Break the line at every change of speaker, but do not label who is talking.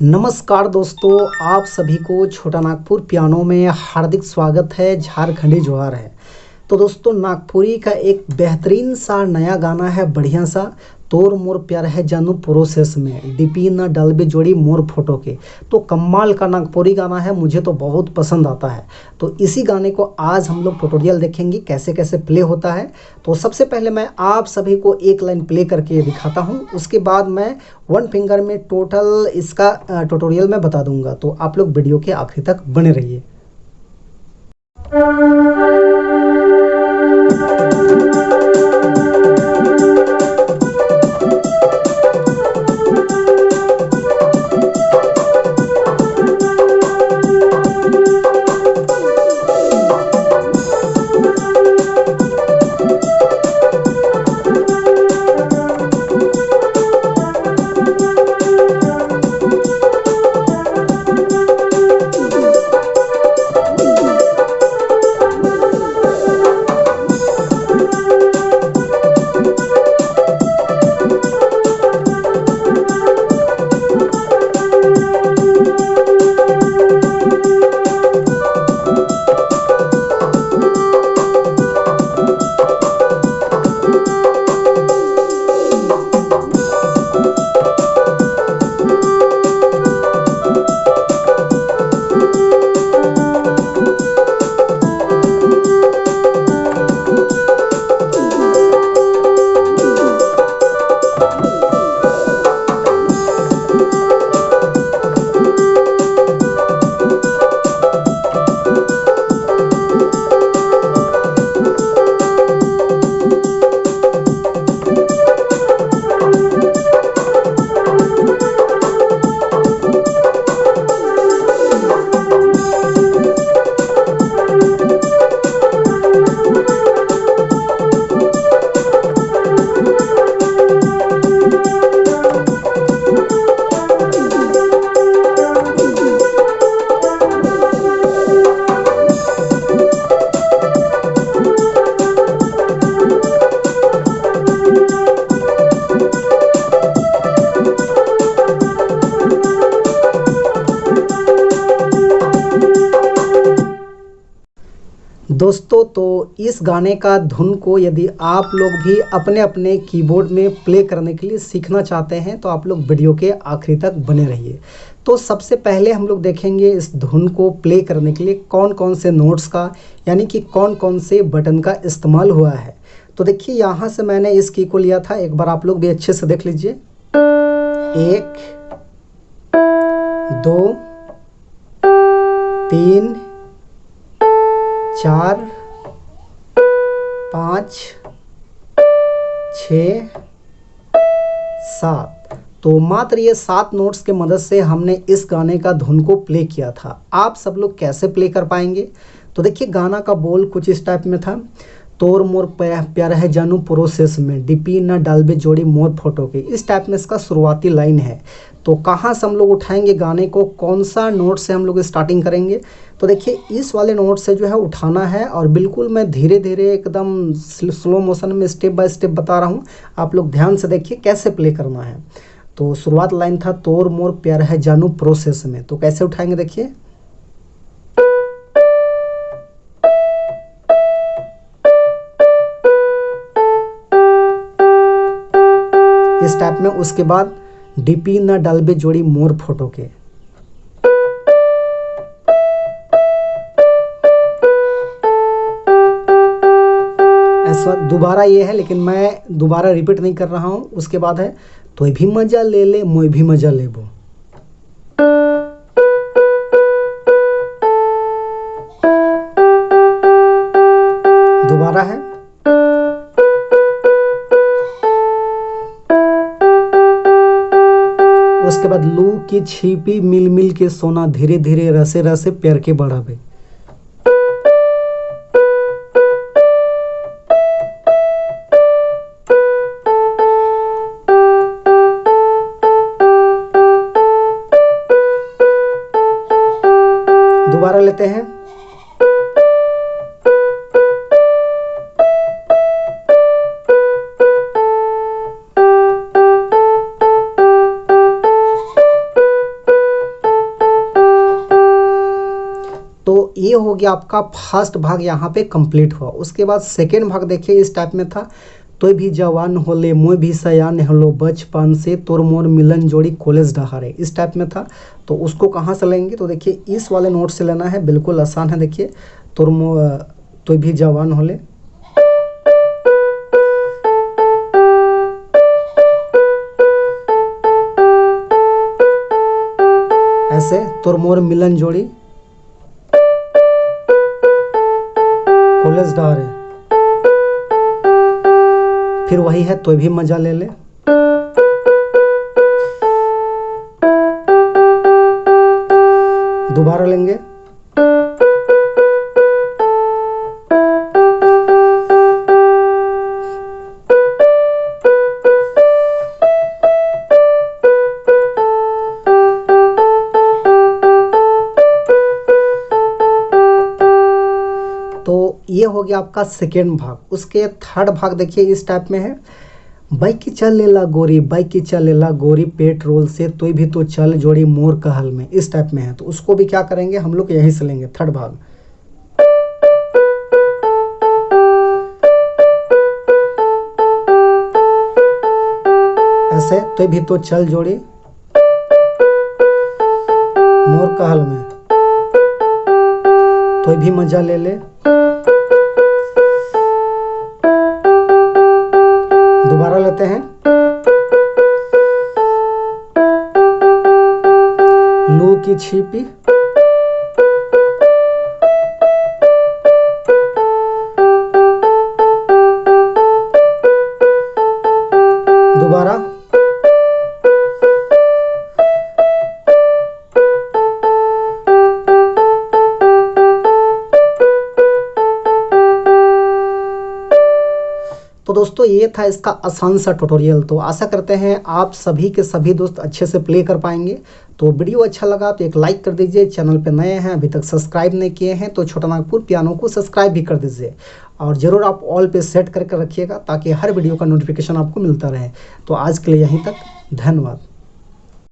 नमस्कार दोस्तों, आप सभी को छोटा नागपुर पियानो में हार्दिक स्वागत है। झारखंडी जोहार है। तो दोस्तों, नागपुरी का एक बेहतरीन सा नया गाना है, बढ़िया सा, तोर मोर प्यार है जानू प्रोसेस में, डीपी न डालबे जोड़ी मोर फोटो के। तो कमाल का नागपुरी गाना है, मुझे तो बहुत पसंद आता है। तो इसी गाने को आज हम लोग ट्यूटोरियल देखेंगे कैसे कैसे प्ले होता है। तो सबसे पहले मैं आप सभी को एक लाइन प्ले करके दिखाता हूँ, उसके बाद मैं वन फिंगर में टोटल इसका ट्यूटोरियल मैं बता दूंगा। तो आप लोग वीडियो के आखिरी तक बने रहिए। दोस्तों, तो इस गाने का धुन को यदि आप लोग भी अपने अपने कीबोर्ड में प्ले करने के लिए सीखना चाहते हैं तो आप लोग वीडियो के आखिरी तक बने रहिए। तो सबसे पहले हम लोग देखेंगे इस धुन को प्ले करने के लिए कौन कौन से नोट्स का, यानी कि कौन कौन से बटन का इस्तेमाल हुआ है। तो देखिए, यहाँ से मैंने इस की को लिया था, एक बार आप लोग भी अच्छे से देख लीजिए। 1 2 3 4 5 6 7। तो मात्र ये 7 नोट्स के मदद से हमने इस गाने का धुन को प्ले किया था। आप सब लोग कैसे प्ले कर पाएंगे? तो देखिए, गाना का बोल कुछ इस टाइप में था, तोर मोर प्यार है जानू प्रोसेस में, डीपी न डालबे जोड़ी मोर फोटो के। इस टाइप में इसका शुरुआती लाइन है। तो कहाँ से हम लोग उठाएंगे गाने को, कौन सा नोट से हम लोग स्टार्टिंग करेंगे? तो देखिए, इस वाले नोट से जो है उठाना है, और बिल्कुल मैं धीरे धीरे एकदम स्लो मोशन में स्टेप बाय स्टेप बता रहा हूँ। आप लोग ध्यान से देखिए कैसे प्ले करना है। तो शुरुआत लाइन था, तोर मोर प्यार है जानू प्रोसेस में। तो कैसे उठाएंगे देखिए, इस टाइप में। उसके बाद डीपी न डालबे जोड़ी मोर फोटो के। ऐसा दोबारा ये है, लेकिन मैं दोबारा रिपीट नहीं कर रहा हूं। उसके बाद है, तो भी मजा ले ले मोय भी मजा लेबो। दोबारा है, उसके बाद लू की छिपी मिल मिल के सोना, धीरे धीरे रसे रसे प्यार के बढ़ावे। दोबारा लेते हैं। ये हो गया आपका फर्स्ट भाग यहाँ पे कंप्लीट हुआ। उसके बाद सेकेंड भाग देखिए इस टाइप में था, तो भी जवान होले मोय भी सयान होलो बचपन से तोर मोर मिलन जोड़ी कॉलेज डहारे, इस टाइप में था। तो उसको कहाँ से लेंगे, तो देखिए इस वाले नोट से लेना है, बिल्कुल आसान है। देखिए तो भी जवान होले, ऐसे तोर मोर मिलन जोड़ी कॉलेज डहारे, फिर वही है तो भी मजा ले ले, दोबारा लेंगे, तो ये हो गया आपका सेकेंड भाग। उसके थर्ड भाग देखिए इस टाइप में है, बाइक की चलेला गोरी, बाइक की चलेला गोरी पेट्रोल से तो भी तो चल जोड़ी मोर कहल में, इस टाइप में है। तो उसको भी क्या करेंगे हम लोग यहीं से लेंगे, थर्ड भाग। ऐसे तो भी तो चल जोड़ी मोर कहल में, तो भी मजा ले ले, दोबारा लेते हैं, लू की छिपी, दोबारा, तो दोस्तों ये था इसका आसान सा ट्यूटोरियल। तो आशा करते हैं आप सभी के सभी दोस्त अच्छे से प्ले कर पाएंगे। तो वीडियो अच्छा लगा तो एक लाइक कर दीजिए, चैनल पे नए हैं अभी तक सब्सक्राइब नहीं किए हैं तो छोटा नागपुर पियानो को सब्सक्राइब भी कर दीजिए, और ज़रूर आप ऑल पे सेट करके रखिएगा ताकि हर वीडियो का नोटिफिकेशन आपको मिलता रहे। तो आज के लिए यहीं तक, धन्यवाद।